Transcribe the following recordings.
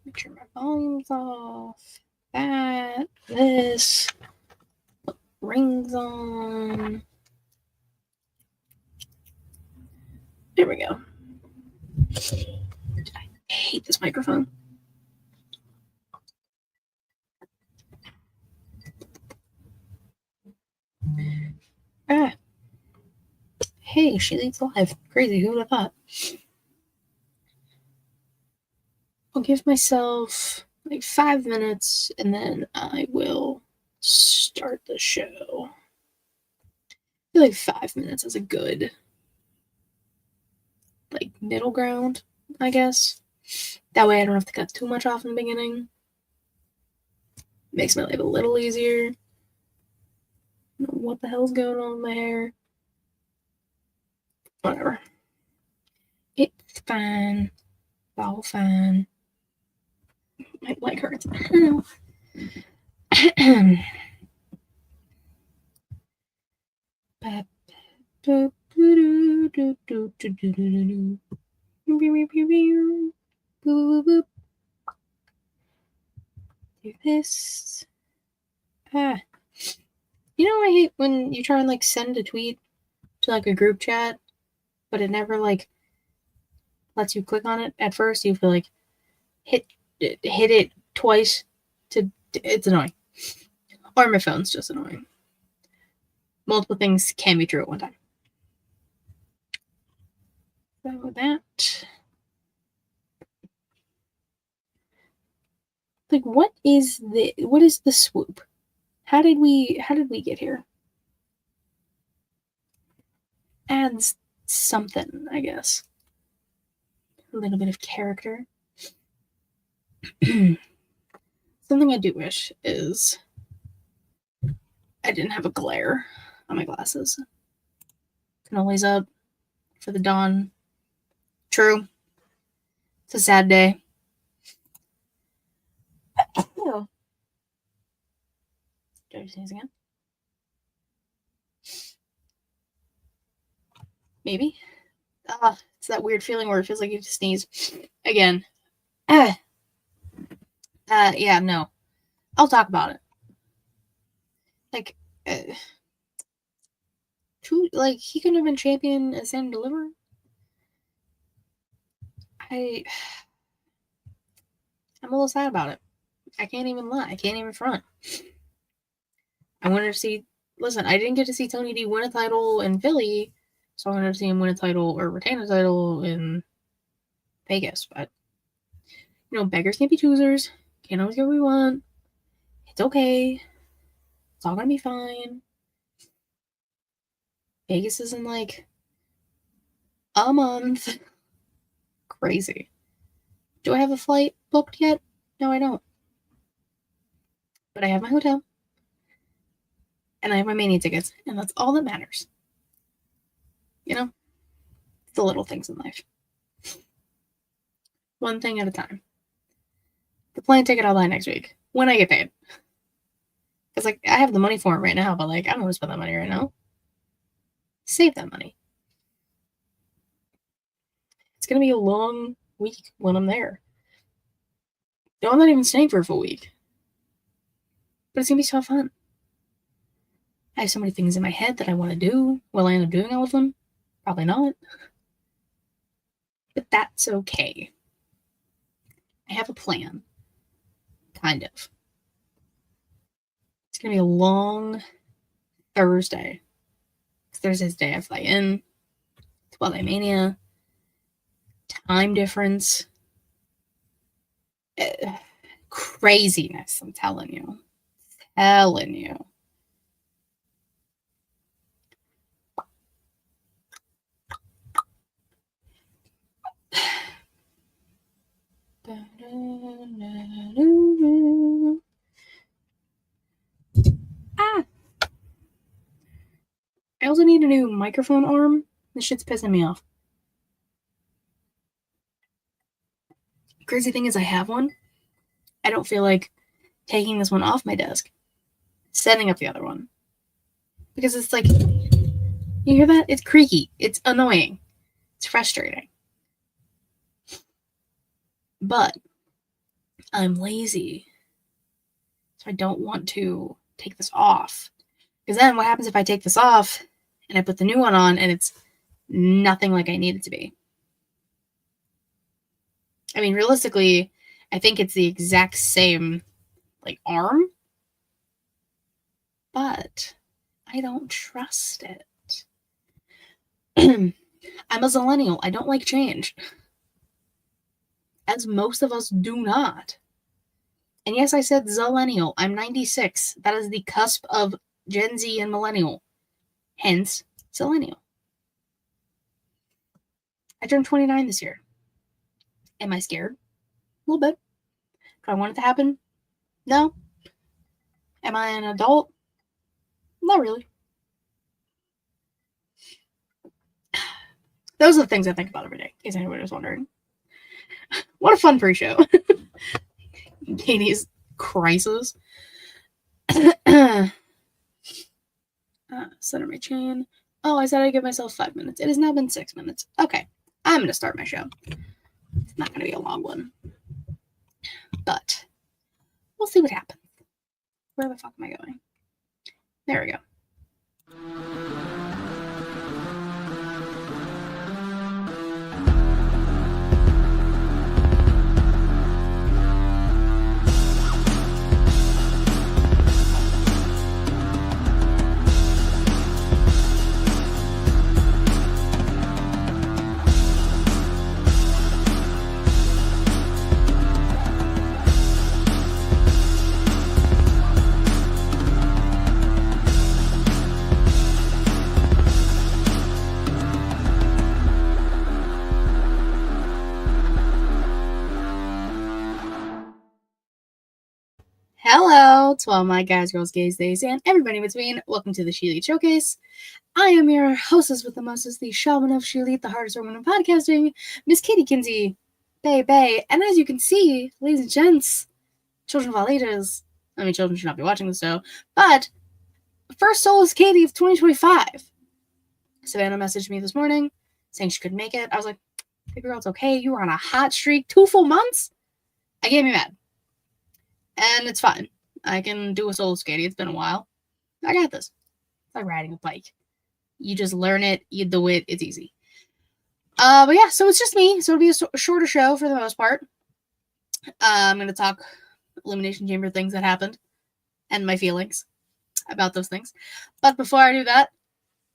Make sure my volume's off. This. Rings on. There we go. I hate this microphone. Hey, she leads live. Crazy, who would have thought? I'll give myself like 5 minutes and then I will start the show. I feel like 5 minutes is a good like middle ground, I guess. That way I don't have to cut too much off in the beginning. Makes my life a little easier. I don't know what the hell's going on with my hair? Whatever. It's fine. It's all fine. My leg hurts. Do this. You know, I hate when you try and like send a tweet to like a group chat, but it never like lets you click on it. At first, you feel like hit it twice to. It's annoying. Or my phone's just annoying. Multiple things can be true at one time. So that. Like, what is the swoop? How did we get here? Adds something, I guess. A little bit of character. Something I do wish is I didn't have a glare on my glasses. Cannoli's up for the dawn. True. It's a sad day. Oh. Did I sneeze again? Maybe. It's that weird feeling where it feels like you have to sneeze again. Yeah, no. I'll talk about it. Like, he couldn't have been champion as Stand and Deliver. I'm a little sad about it. I can't even lie. I can't even front. I wanted to see. Listen, I didn't get to see Tony D win a title in Philly, so I wanted to see him win a title or retain a title in Vegas. But you know, beggars can't be choosers. Can't always get what we want. It's okay. It's all gonna be fine. Vegas is in like a month. Crazy. Do I have a flight booked yet? No, I don't. But I have my hotel. And I have my Mania tickets. And that's all that matters. You know? The little things in life. One thing at a time. The plane ticket I'll buy next week. When I get paid. Because, like, I have the money for it right now. But, like, I don't want to spend that money right now. Save that money. It's going to be a long week when I'm there. No, I'm not even staying for a full week. But it's going to be so fun. I have so many things in my head that I want to do. Will I end up doing all of them? Probably not. But that's okay. I have a plan. Kind of. It's going to be a long Thursday. Thursday's the day I fly in. It's Twilight Mania. Time difference. Craziness, I'm telling you. I also need a new microphone arm. This shit's pissing me off. Crazy thing is I have one. I don't feel like taking this one off my desk, setting up the other one. Because it's like, you hear that? It's creaky. It's annoying. It's frustrating. But I'm lazy. So I don't want to take this off. Because then what happens if I take this off and I put the new one on and it's nothing like I need it to be? I mean, realistically, I think it's the exact same, like, arm. But I don't trust it. I'm a zillennial. I don't like change. As most of us do not. And yes, I said zillennial. I'm 96. That is the cusp of Gen Z and millennial. Hence, zillennial. I turned 29 this year. Am I scared? A little bit. Do I want it to happen? No. Am I an adult? Not really. Those are the things I think about every day, in case anybody was wondering. What a fun pre-show. Katie's crisis. Center my chain. Oh, I said I'd give myself 5 minutes. It has now been 6 minutes. Okay, I'm going to start my show. It's not going to be a long one. But we'll see what happens. Where the fuck am I going? There we go. Hello to all my guys, girls, gays, theys, and everybody in between. Welcome to the She Elite Showcase. I am your hostess with the mostest, the shaman of She Elite, the hardest woman in podcasting, Miss Katie Kinsey, Bay. And as you can see, ladies and gents, children of all ages, I mean, children should not be watching this show, but first Soulless Katie of 2025. Savannah messaged me this morning saying she couldn't make it. I was like, hey girl, it's okay. You were on a hot streak, 2 full months. I can't be mad. And it's fine. I can do a solo skating. It's been a while. I got this. It's like riding a bike. You just learn it, you do it, it's easy. But yeah, so it's just me. So it'll be a shorter show for the most part. I'm going to talk Elimination Chamber things that happened and my feelings about those things. But before I do that,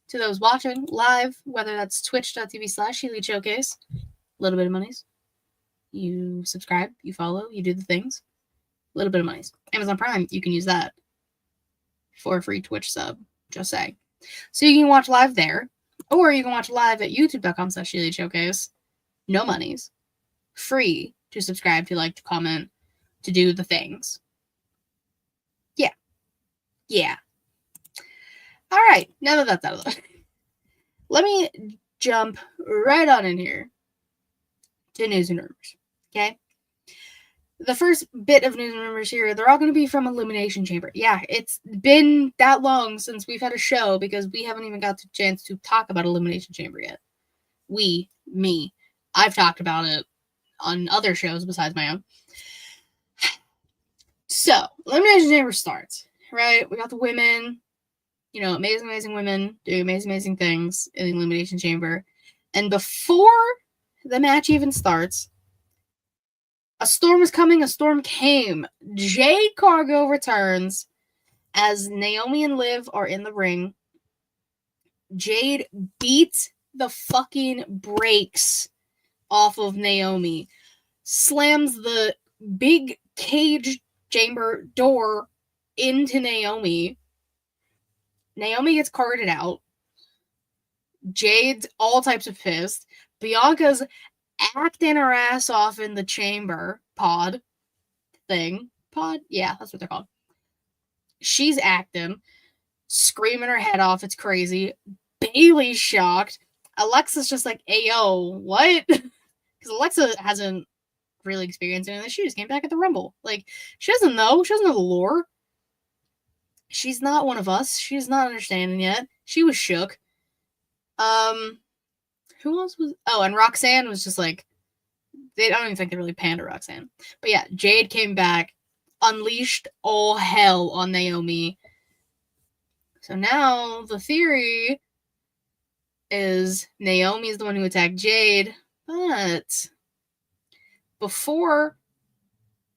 to those watching live, whether that's twitch.tv/SheEliteShowcase, a little bit of monies. You subscribe, you follow, you do the things. A little bit of money. Amazon Prime, you can use that for a free Twitch sub. Just saying. So you can watch live there, or you can watch live at youtube.com/SheEliteShowcase. No monies. Free to subscribe, to like, to comment, to do the things. Yeah. All right. Now that that's out of the way, let me jump right on in here to news and rumors. Okay? The first bit of news and rumors here, they're all going to be from Elimination Chamber. Yeah, it's been that long since we've had a show because we haven't even got the chance to talk about Elimination Chamber yet. Me. I've talked about it on other shows besides my own. So, Elimination Chamber starts, right? We got the women, amazing women doing amazing things in the Elimination Chamber. And before the match even starts, a storm is coming, a storm came. Jade Cargill returns as Naomi and Liv are in the ring. Jade beats the fucking brakes off of Naomi, slams the big cage chamber door into Naomi. Naomi gets carted out. Jade's all types of pissed. Bianca's acting her ass off in the chamber pod thing. Pod? Yeah, that's what they're called. She's acting, screaming her head off. It's crazy. Bailey's shocked. Alexa's just like, ayo, what? Because Alexa hasn't really experienced anything. She just came back at the Rumble. Like, she doesn't know. She doesn't know the lore. She's not one of us. She's not understanding yet. She was shook. Who else was... Oh, and Roxanne was just like, I don't even think they really panned to Roxanne. But yeah, Jade came back, unleashed all hell on Naomi. So now the theory is Naomi is the one who attacked Jade, but before,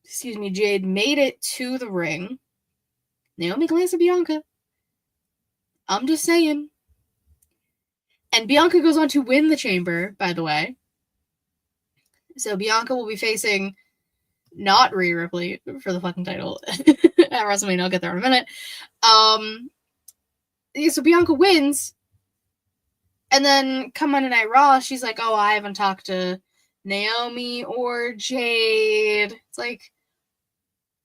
Jade made it to the ring, Naomi glanced at Bianca. I'm just saying. And Bianca goes on to win the chamber, by the way. So Bianca will be facing not Rhea Ripley for the fucking title at WrestleMania. I'll get there in a minute. So Bianca wins. And then come Monday Night Raw, she's like, oh, I haven't talked to Naomi or Jade. It's like,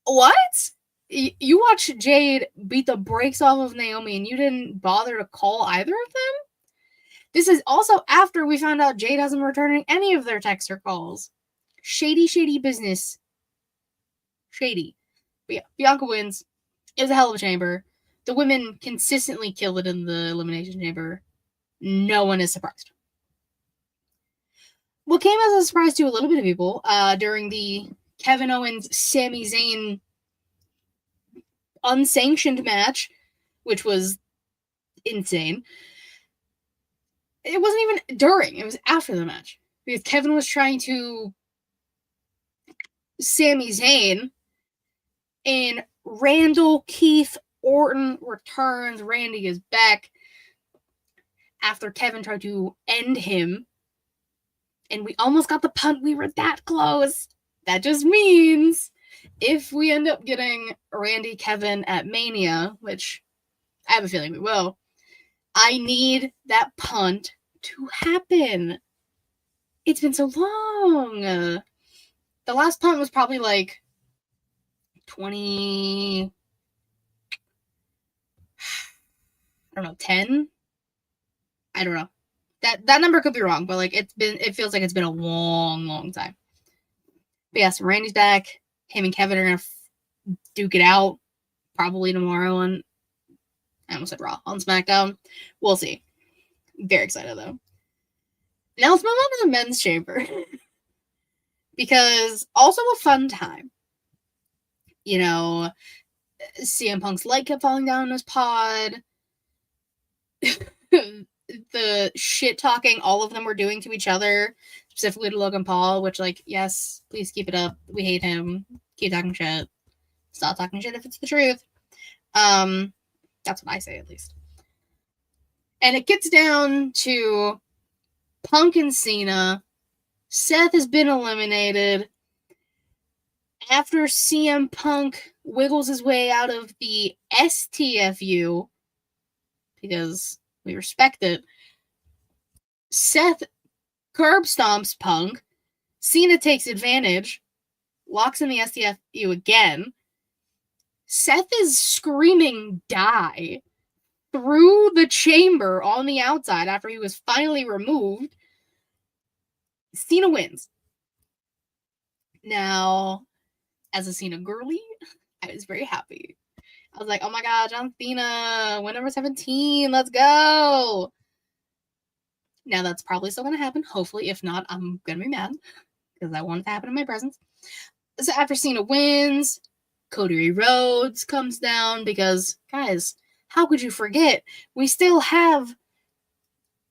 what? You watched Jade beat the brakes off of Naomi and you didn't bother to call either of them? This is also after we found out Jade hasn't returning any of their texts or calls. Shady, shady business. Shady. But yeah, Bianca wins. It was a hell of a chamber. The women consistently kill it in the Elimination Chamber. No one is surprised. What came as a surprise to a little bit of people during the Kevin Owens Sami Zayn unsanctioned match, which was insane. It wasn't even during, it was after the match. Because Kevin was trying to Sami Zayn, and Randall Keith Orton returns. Randy is back after Kevin tried to end him. And we almost got the punt. We were that close. That just means if we end up getting Randy Kevin at Mania, which I have a feeling we will, I need that punt to happen. It's been so long. The last punt was probably like 20... I don't know, 10? I don't know. That number could be wrong, but like it feels like it's been a long, long time. But yeah, so Randy's back. Him and Kevin are gonna duke it out probably tomorrow on, I almost said Raw, on SmackDown. We'll see. Very excited though. Now let's move on to the men's chamber. Because also a fun time. You know, CM Punk's light kept falling down in his pod. The shit talking all of them were doing to each other, specifically to Logan Paul, which, like, yes, please keep it up. We hate him. Keep talking shit. Stop talking shit if it's the truth. That's what I say, at least. And it gets down to Punk and Cena. Seth has been eliminated. After CM Punk wiggles his way out of the STFU, because we respect it, Seth curb stomps Punk. Cena takes advantage, locks in the STFU again. Seth is screaming die through the chamber on the outside after he was finally removed. Cena wins. Now, as a Cena girly, I was very happy. I was like, oh my god, John Cena, win number 17, let's go. Now that's probably still going to happen, hopefully. If not, I'm going to be mad, because I want it to happen in my presence. So after Cena wins, Cody Rhodes comes down, because, guys, how could you forget? We still have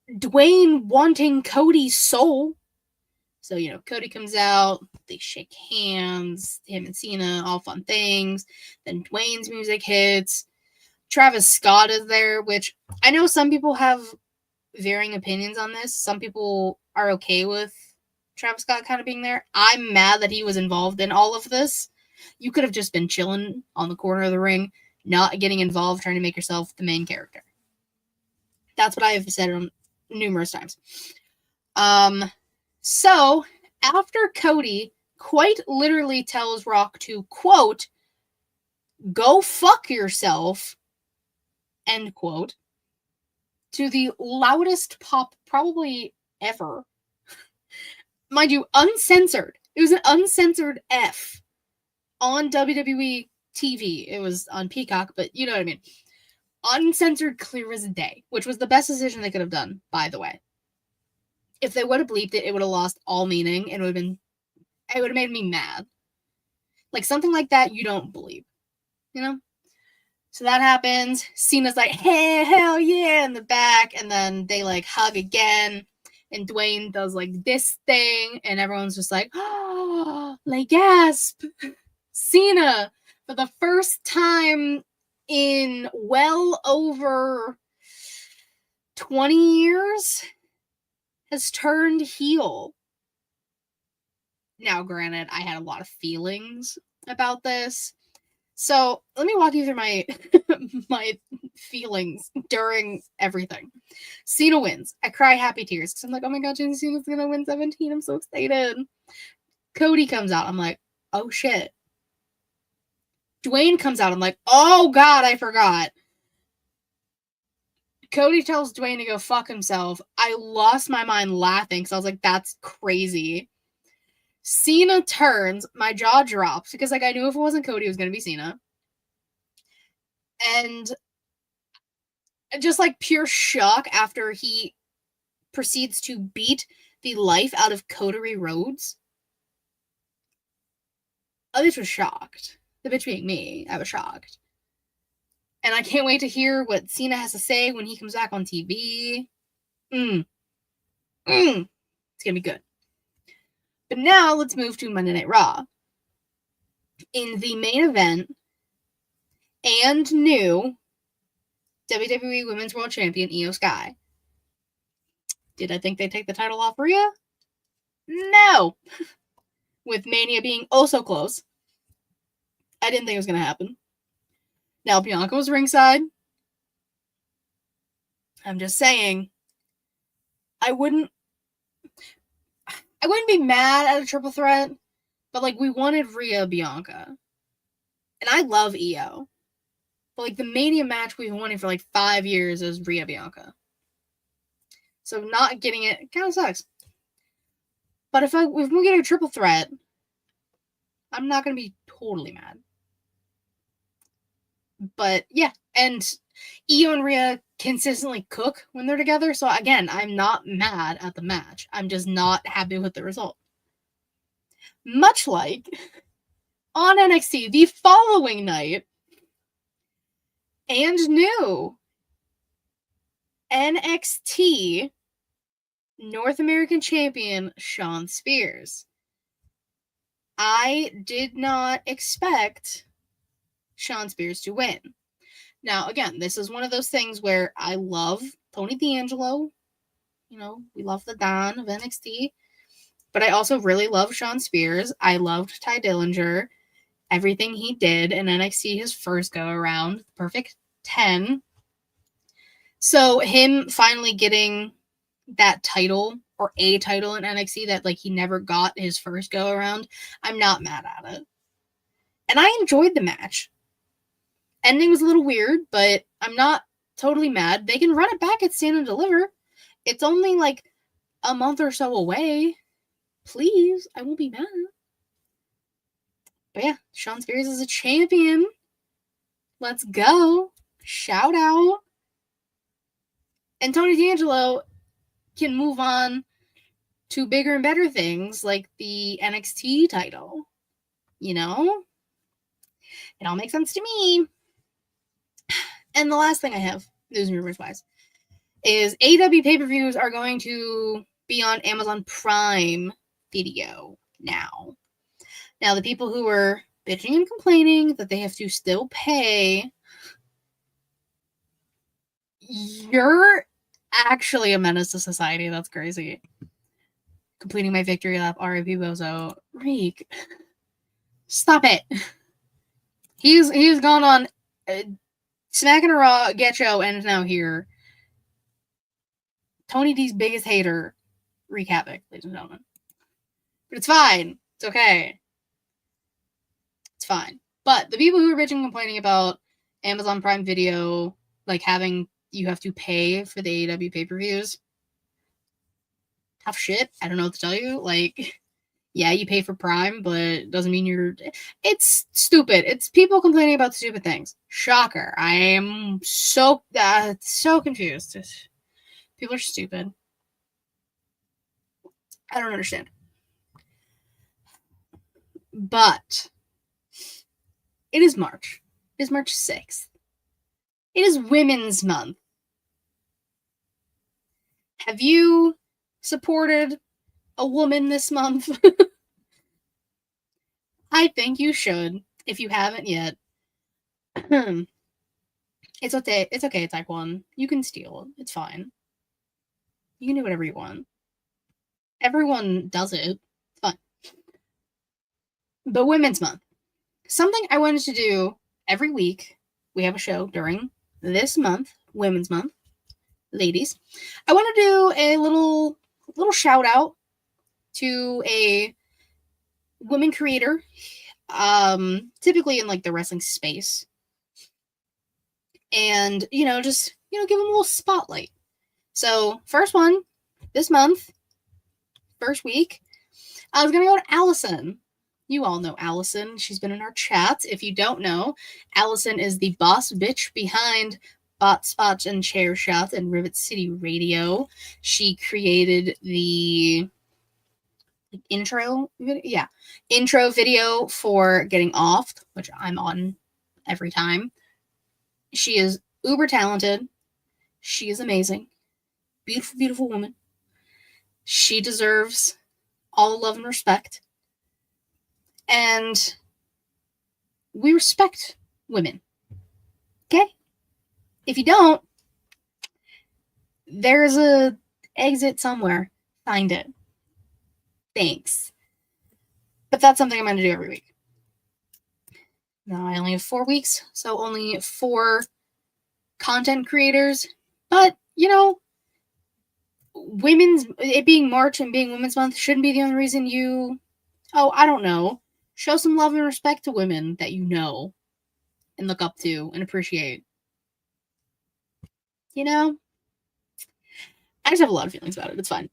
Dwayne wanting Cody's soul. So, you know, Cody comes out, they shake hands, him and Cena, all fun things. Then Dwayne's music hits. Travis Scott is there, which I know some people have varying opinions on this. Some people are okay with Travis Scott kind of being there. I'm mad that he was involved in all of this. You could have just been chilling on the corner of the ring, not getting involved, trying to make yourself the main character. That's what I have said on numerous times. So, after Cody quite literally tells Rock to, quote, go fuck yourself, end quote, to the loudest pop probably ever. Mind you, uncensored. It was an uncensored F on WWE TV. It was on Peacock, but you know what I mean. Uncensored, clear as day, which was the best decision they could have done, by the way. If they would have bleeped it, it would have lost all meaning and it would have been it would have made me mad. Like, something like that you don't believe, you know? So that happens. Cena's like, hey, hell yeah, in the back. And then they, like, hug again. And Dwayne does, like, this thing. And everyone's just like, oh, like, gasp. Cena, for the first time in well over 20 years, has turned heel. Now, granted, I had a lot of feelings about this. So let me walk you through my my feelings during everything. Cena wins. I cry happy tears because I'm like, oh my god, John Cena's gonna win 17. I'm so excited. Cody comes out. I'm like, oh shit. Dwayne comes out. I'm like, oh god, I forgot. Cody tells Dwayne to go fuck himself. I lost my mind laughing because I was like, that's crazy. Cena turns, my jaw drops because, like, I knew if it wasn't Cody, it was going to be Cena. And just, like, pure shock after he proceeds to beat the life out of Cody Rhodes. Oh, bitch was shocked. The bitch being me, I was shocked. And I can't wait to hear what Cena has to say when he comes back on TV. It's going to be good. But now let's move to Monday Night Raw. In the main event, and new WWE Women's World Champion Io Sky. Did I think they'd take the title off Rhea? No. With Mania being oh so close, I didn't think it was going to happen. Now, Bianca was ringside. I'm just saying, I wouldn't be mad at a triple threat, but, like, we wanted Rhea Bianca. And I love Io. But, like, the Mania match we've wanted for, like, 5 years is Rhea Bianca. So not getting it kind of sucks. But if we get a triple threat, I'm not going to be totally mad. But, yeah. And Io and Rhea consistently cook when they're together. So, again, I'm not mad at the match. I'm just not happy with the result. Much like on NXT the following night, and new NXT North American Champion Shawn Spears. I did not expect Shawn Spears to win. Now, again, this is one of those things where I love Tony D'Angelo. You know, we love the Don of NXT. But I also really love Shawn Spears. I loved Ty Dillinger. Everything he did in NXT his first go around. Perfect 10. So him finally getting that title or a title in NXT that, like, he never got his first go around, I'm not mad at it. And I enjoyed the match. Ending was a little weird, but I'm not totally mad. They can run it back at Stand and Deliver. It's only like a month or so away. Please, I won't be mad. But yeah, Shawn Spears is a champion. Let's go. Shout out. And Tony D'Angelo can move on to bigger and better things like the NXT title. You know? It all makes sense to me. And the last thing I have, news and rumors wise, is AEW pay-per-views are going to be on Amazon Prime Video now. Now, the people who were bitching and complaining that they have to still pay, you're actually a menace to society. That's crazy. Completing my victory lap, R.I.P. Bozo. Reek. Stop it. He's gone on Smack and a Raw, Get Show, and is now here. Tony D's biggest hater, Reek Havoc, ladies and gentlemen. But it's fine. It's okay. It's fine. But the people who are bitching and complaining about Amazon Prime Video, like, having you have to pay for the AEW pay-per-views, tough shit. I don't know what to tell you. Like, yeah, you pay for Prime, but it doesn't mean you're... It's stupid. It's people complaining about stupid things. Shocker. I am so confused. People are stupid. I don't understand. But it is March. It is March 6th. It is Women's Month. Have you supported a woman this month? I think you should, if you haven't yet. It's okay. It's okay, Taekwon. You can steal. It's fine. You can do whatever you want. Everyone does it. It's fine. But Women's Month. Something I wanted to do every week. We have a show during this month, Women's Month. Ladies, I want to do a little shout out to a woman creator, typically in like the wrestling space, and just give them a little spotlight. So first one this month, first week, I was gonna go to Allison. You all know Allison. She's been in our chats. If you don't know, Allison is the boss bitch behind Bot Spots and Chair Shots and Rivet City Radio. She created the intro video for Getting Offed, which I'm on every time. She is uber talented. She is amazing. Beautiful, beautiful woman. She deserves all love and respect. And we respect women. Okay? If you don't, there's a exit somewhere. Find it. Thanks. But that's something I'm going to do every week. Now I only have 4 weeks, so only 4 content creators. But, it being March and being Women's Month shouldn't be the only reason you, I don't know, show some love and respect to women that you know and look up to and appreciate. I just have a lot of feelings about it. It's fine.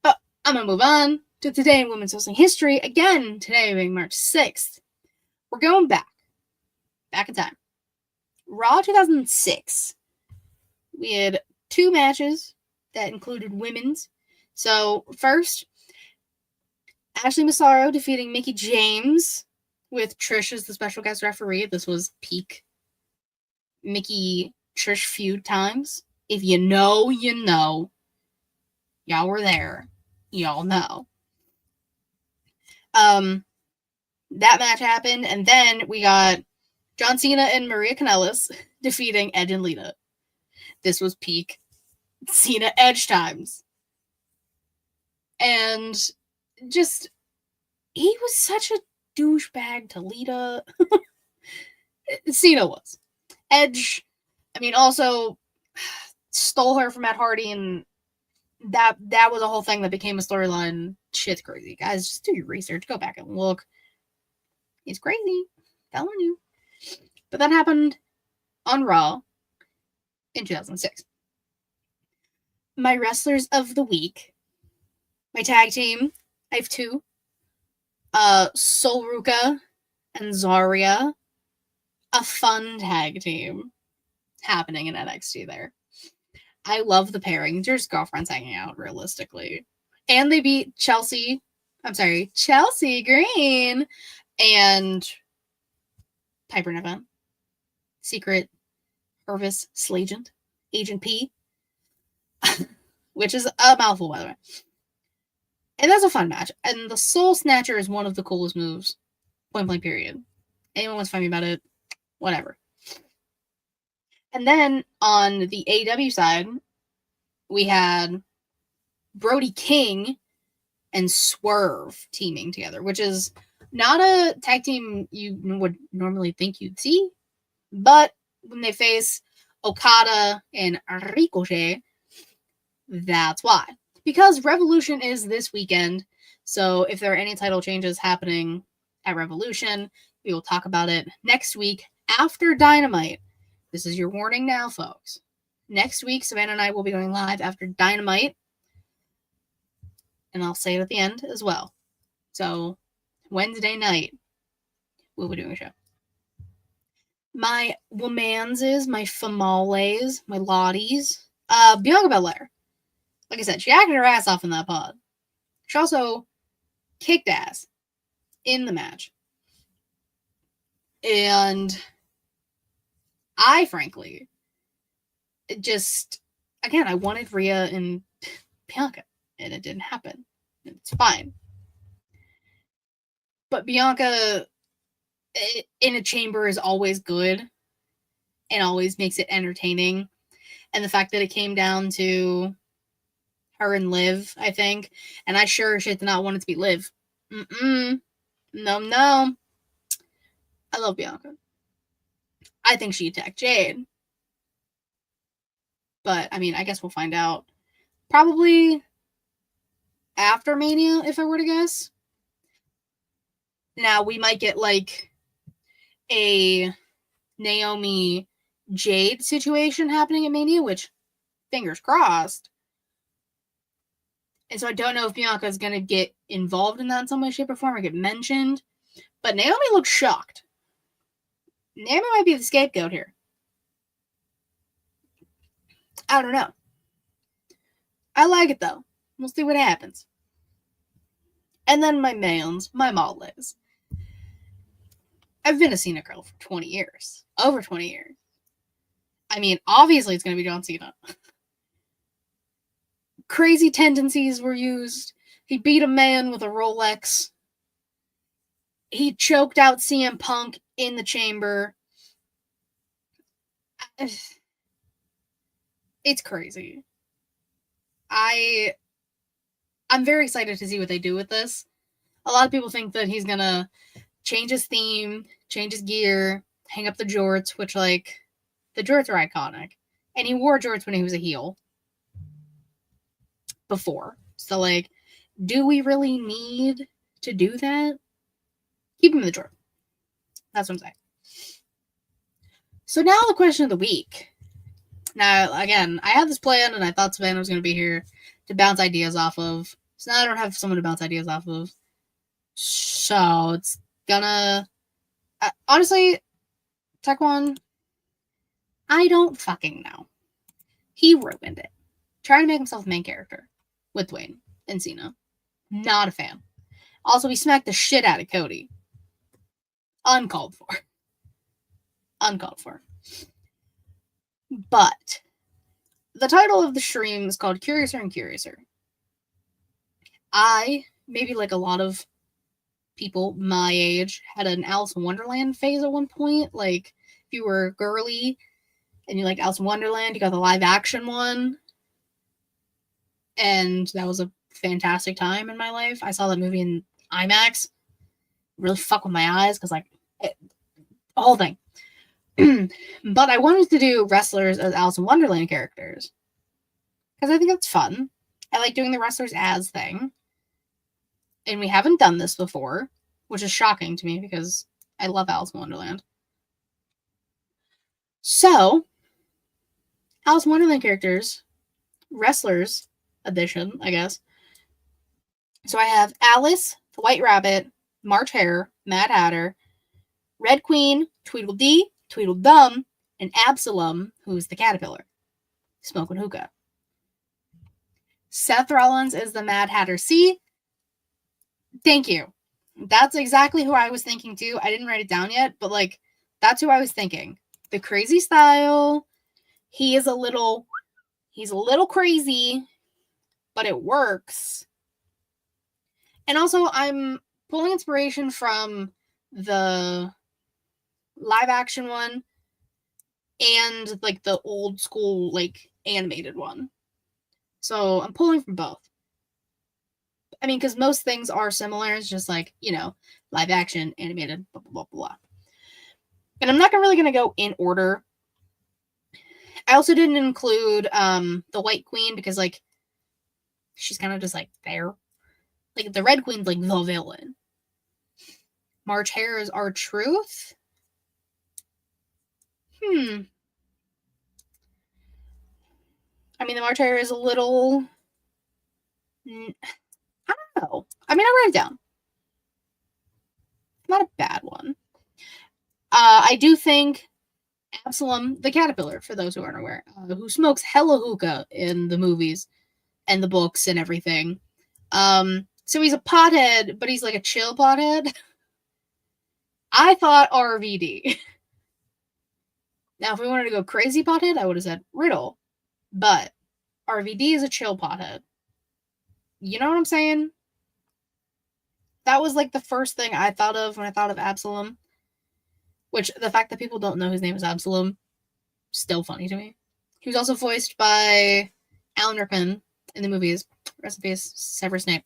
But I'm going to move on to today in women's wrestling history. Again, today being March 6th. We're going back in time. Raw 2006. We had 2 matches that included women's. So first, Ashley Massaro defeating Mickie James with Trish as the special guest referee. This was peak Mickie Trish feud times. If you know, you know. Y'all were there. Y'all know. That match happened, and then we got John Cena and Maria Kanellis defeating Edge and Lita. This was peak Cena Edge times. And just, he was such a douchebag to Lita. Cena was. Edge, also stole her from Matt Hardy, and that was a whole thing that became a storyline. Shit's crazy. Guys, just do your research. Go back and look. It's crazy. Telling you. But that happened on Raw in 2006. My wrestlers of the week. My tag team. I have 2. Sol Ruka and Zarya. A fun tag team happening in NXT there. I love the pairing. They're just girlfriends hanging out, realistically. And they beat Chelsea Green and Piper Niven. Secret Purvis Slagent. Agent P. Which is a mouthful, by the way. And that's a fun match. And the Soul Snatcher is one of the coolest moves. Point blank period. Anyone wants to find me about it? Whatever. And then on the AEW side, we had Brody King and Swerve teaming together, which is not a tag team you would normally think you'd see. But when they face Okada and Ricochet, that's why. Because Revolution is this weekend, so if there are any title changes happening at Revolution, we will talk about it next week after Dynamite. This is your warning now, folks. Next week, Savannah and I will be going live after Dynamite. And I'll say it at the end as well. So, Wednesday night, we'll be doing a show. My womanses, my famales, my lotties. Bianca Belair. Like I said, she acted her ass off in that pod. She also kicked ass in the match. And I, frankly, again, I wanted Rhea and Bianca, and it didn't happen. It's fine. But Bianca in a chamber is always good and always makes it entertaining. And the fact that it came down to her and Liv, I think, and I sure shit did not want it to be Liv. No. I love Bianca. I think she attacked Jade. But, I mean, I guess we'll find out. Probably after Mania, if I were to guess. Now, we might get, like, a Naomi Jade situation happening at Mania, which, fingers crossed. And so I don't know if Bianca is going to get involved in that in some way, shape, or form or get mentioned. But Naomi looks shocked. Naomi might be the scapegoat here. I don't know. I like it, though. We'll see what happens. And then my mains, my Maules. I've been a Cena girl for 20 years. Over 20 years. I mean, obviously it's going to be John Cena. Crazy tendencies were used. He beat a man with a Rolex. He choked out CM Punk in the chamber. It's crazy. I'm very excited to see what they do with this. A lot of people think that he's gonna change his theme, change his gear, hang up the jorts, which, like, the jorts are iconic. And he wore jorts when he was a heel. Before. So, like, do we really need to do that? Keep him in the drawer. That's what I'm saying. So now the question of the week. Now, again, I had this plan and I thought Savannah was going to be here to bounce ideas off of. So now I don't have someone to bounce ideas off of. So it's gonna... honestly, Taekwon, I don't fucking know. He ruined it. Trying to make himself a main character with Dwayne and Cena. Not a fan. Also, he smacked the shit out of Cody. Uncalled for. Uncalled for. But the title of the stream is called Curiouser and Curiouser. I, maybe like a lot of people my age, had an Alice in Wonderland phase at one point. Like, if you were girly and you liked Alice in Wonderland, you got the live action one. And that was a fantastic time in my life. I saw that movie in IMAX. Really fuck with my eyes because, like, the whole thing. But I wanted to do wrestlers as Alice in Wonderland characters because I think that's fun. I like doing the wrestlers as thing. And we haven't done this before, which is shocking to me because I love Alice in Wonderland. So, Alice in Wonderland characters, wrestlers edition, I guess. So I have Alice, the White Rabbit, March Hare, Mad Hatter, Red Queen, Tweedledee, Tweedledum, and Absalom, who's the caterpillar, smoking hookah. Seth Rollins is the Mad Hatter C. Thank you. That's exactly who I was thinking too. I didn't write it down yet, but, like, that's who I was thinking. The crazy style. He's a little crazy, but it works. And also, I'm pulling inspiration from the live action one and, like, the old school, like, animated one. So I'm pulling from both. I mean, because most things are similar. It's just, like, you know, live action, animated, blah, blah, blah, blah. And I'm not really going to go in order. I also didn't include the White Queen because, like, she's kind of just, like, there. Like, the Red Queen's, like, the villain. March Hare is R-Truth. I mean, the March Hare is a little... I don't know. I mean, I wrote it down. Not a bad one. I do think Absalom, the caterpillar, for those who aren't aware, who smokes hella hookah in the movies and the books and everything. So he's a pothead, but he's like a chill pothead. I thought RVD. Now, if we wanted to go crazy pothead, I would have said Riddle. But RVD is a chill pothead. You know what I'm saying? That was like the first thing I thought of when I thought of Absalom. Which, the fact that people don't know his name is Absalom, still funny to me. He was also voiced by Alan Rickman in the movies. Rest in peace, Severus Snape.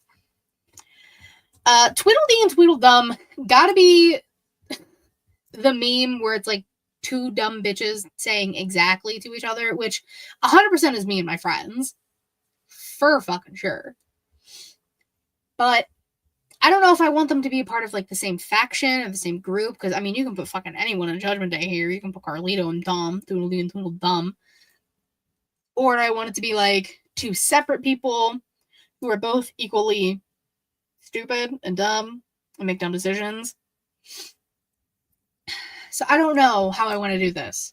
Tweedledee and Tweedledum gotta be the meme where it's like two dumb bitches saying exactly to each other, which 100% is me and my friends. For fucking sure. But I don't know if I want them to be a part of like the same faction or the same group, because I mean, you can put fucking anyone in Judgment Day here. You can put Carlito and Dom, Tweedledee and Tweedledum. Or I want it to be like two separate people who are both equally stupid and dumb and make dumb decisions. So I don't know how I want to do this.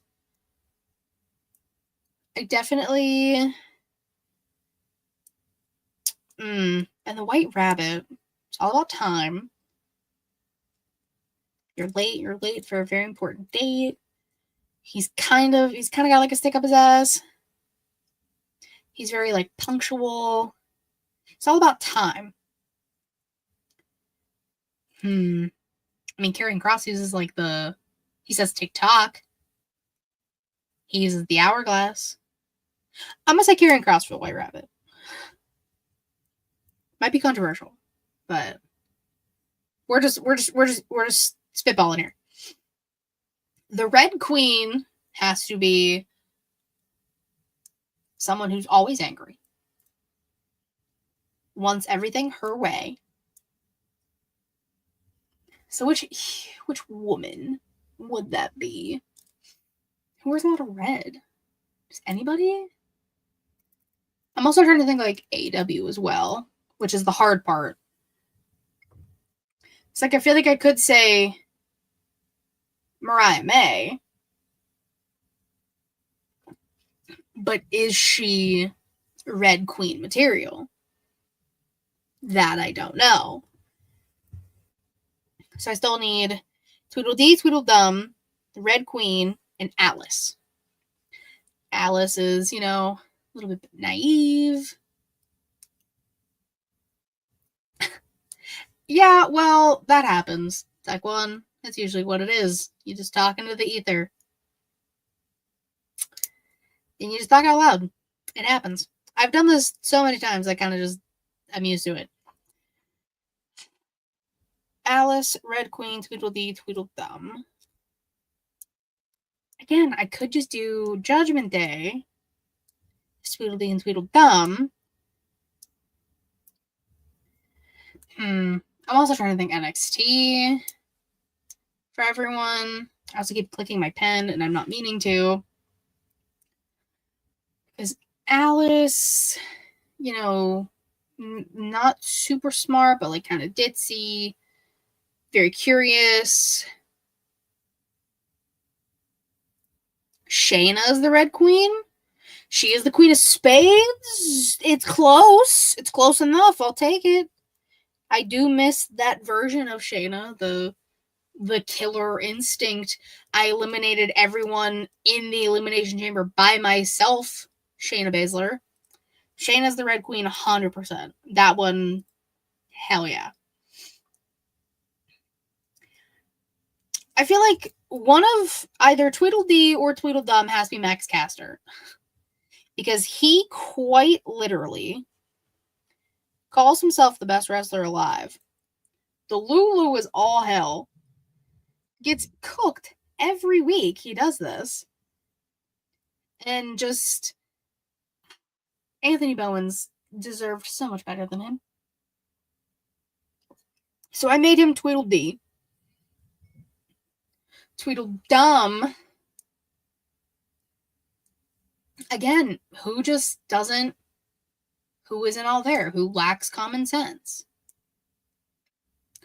I definitely... and the White Rabbit. It's all about time. You're late for a very important date. He's kind of got like a stick up his ass. He's very like punctual. It's all about time. I mean, Karrion Kross uses like he says TikTok. He uses the hourglass. I'm gonna say Karrion Kross for the White Rabbit. Might be controversial, but we're just spitballing here. The Red Queen has to be someone who's always angry, wants everything her way. So which woman would that be? Who wears a lot of red? Does anybody? I'm also trying to think like AW as well, which is the hard part. It's like I feel like I could say Mariah May, but is she Red Queen material? That I don't know. So I still need Tweedledee, Tweedledum, the Red Queen, and Alice. Alice is, a little bit naive. Yeah, well, that happens. Deck 1, that's usually what it is. You just talk into the ether. And you just talk out loud. It happens. I've done this so many times, I'm used to it. Alice, Red Queen, Tweedledee, Tweedledum. Again, I could just do Judgment Day, Tweedledee and Tweedledum. I'm also trying to think NXT for everyone. I also keep clicking my pen, and I'm not meaning to. Because Alice, not super smart, but like kind of ditzy, very curious. Shayna is the Red Queen. She is the Queen of Spades. It's close. It's close enough. I'll take it. I do miss that version of Shayna, the killer instinct. I eliminated everyone in the Elimination Chamber by myself. Shayna Baszler. Shayna's the Red Queen 100%. That one, hell yeah. I feel like one of either Tweedledee or Tweedledum has to be Max Caster. Because he quite literally calls himself the best wrestler alive. The Lulu is all hell. Gets cooked every week. He does this. And just... Anthony Bowens deserved so much better than him. So I made him Tweedledee. Tweedledum. Again, who just doesn't... Who isn't all there? Who lacks common sense?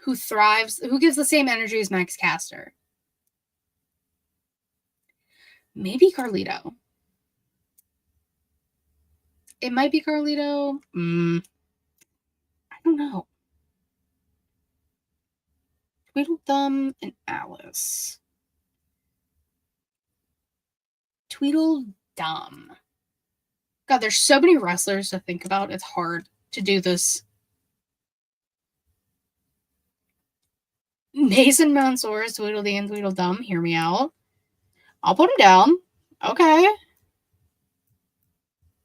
Who thrives? Who gives the same energy as Max Caster? Maybe Carlito. It might be Carlito. I don't know. Tweedledum and Alice. Tweedledum. God, there's so many wrestlers to think about. It's hard to do this. Mason Mansoor is Tweedledee and Tweedledum. Hear me out. I'll put him down. Okay.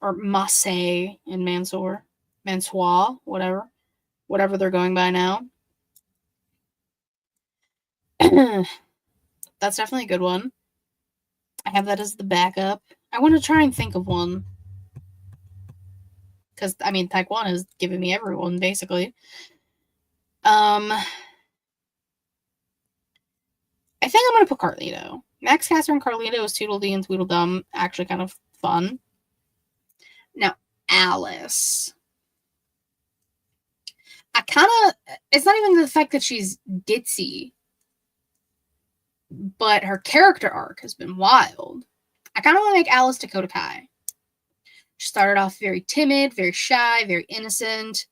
Or Massey and Mansoor. Mansoir, whatever. Whatever they're going by now. That's definitely a good one. I have that as the backup. I want to try and think of one. Because, I mean, Taekwon has given me everyone, basically. I think I'm going to put Carlito. Max Caster and Carlito is Tweedledee and Tweedledum. Actually kind of fun. Now, Alice. I kind of... It's not even the fact that she's ditzy. But her character arc has been wild. I kind of want to make Alice Dakota Kai. She started off very timid, very shy, very innocent.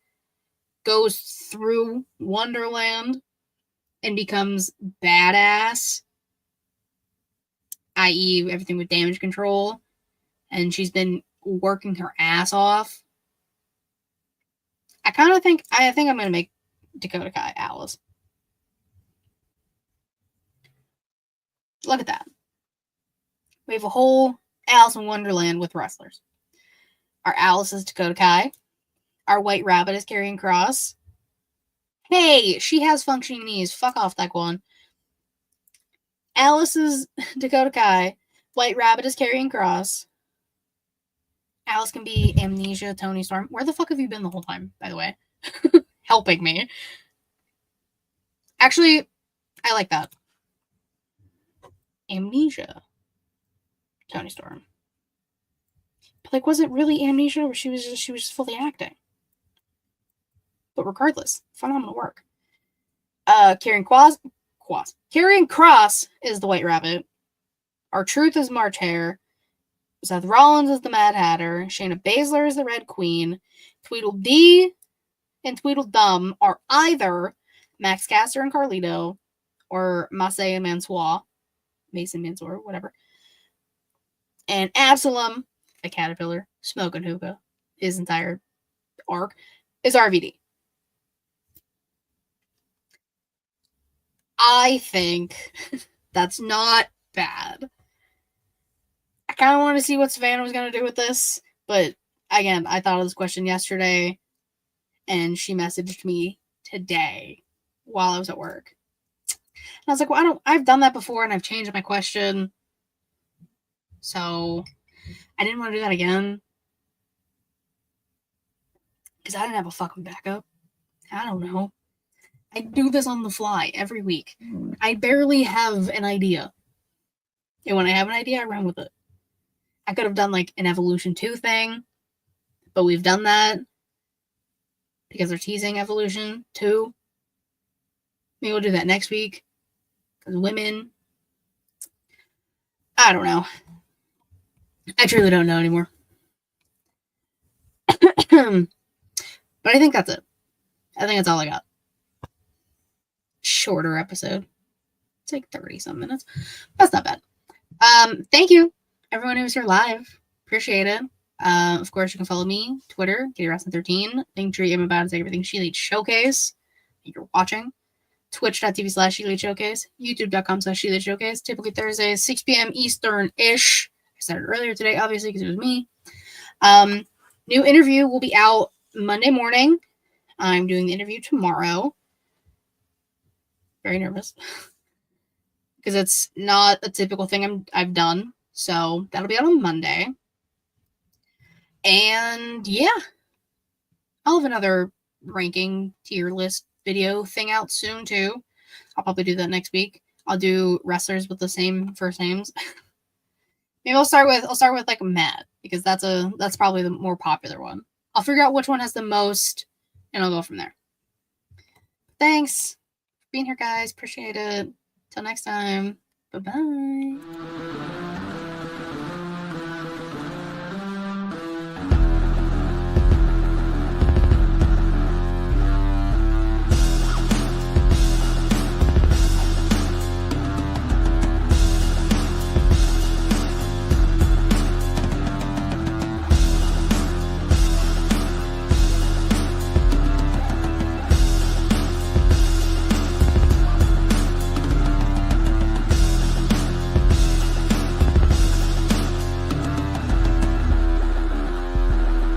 Goes through Wonderland and becomes badass, i.e. everything with damage control. And she's been working her ass off. I think I'm going to make Dakota Kai Alice. Look at that. We have a whole Alice in Wonderland with wrestlers. Our Alice is Dakota Kai. Our White Rabbit is Karrion Kross. Hey, she has functioning knees. Fuck off, Taekwon. Alice is Dakota Kai. White Rabbit is Karrion Kross. Alice can be Amnesia, Toni Storm. Where the fuck have you been the whole time, by the way? Helping me. Actually, I like that. Amnesia, Toni Storm. But like, was it really Amnesia, or she was just fully acting? But regardless, phenomenal work. Karrion Kross is the White Rabbit. R-Truth is March Hare. Seth Rollins is the Mad Hatter. Shayna Baszler is the Red Queen. Tweedledee and Tweedledum are either Max Caster and Carlito or Massey and Mansoor. Mason Mansoor, whatever. And Absalom, a caterpillar, smoking hookah, his entire arc, is RVD. I think that's not bad. I kind of want to see what Savannah was going to do with this, but again, I thought of this question yesterday, and she messaged me today while I was at work. And I was like, well, I've done that before, and I've changed my question, so I didn't want to do that again, because I didn't have a fucking backup. I don't know. I do this on the fly every week. I barely have an idea. And when I have an idea, I run with it. I could have done like an Evolution 2 thing, but we've done that because they're teasing Evolution 2. Maybe we'll do that next week. Because women. I don't know. I truly don't know anymore. But I think that's it. I think that's all I got. Shorter episode. It's like 30-some minutes. That's not bad. Thank you, everyone who was here live. Appreciate it. Of course, you can follow me, Twitter, KatieRaston13. Linktree, I'm about to say everything She Elite Showcase. If you're watching. Twitch.tv/She Elite Showcase. YouTube.com/She Elite Showcase. Typically Thursdays, 6 p.m. Eastern-ish. I said it earlier today, obviously, because it was me. New interview will be out Monday morning. I'm doing the interview tomorrow. Very nervous. Because it's not a typical thing I've done. So that'll be out on Monday. And yeah. I'll have another ranking tier list video thing out soon too. I'll probably do that next week. I'll do wrestlers with the same first names. Maybe I'll start with like Matt, because that's probably the more popular one. I'll figure out which one has the most, and I'll go from there. Thanks for being here, guys. Appreciate it. Till next time. Bye-bye.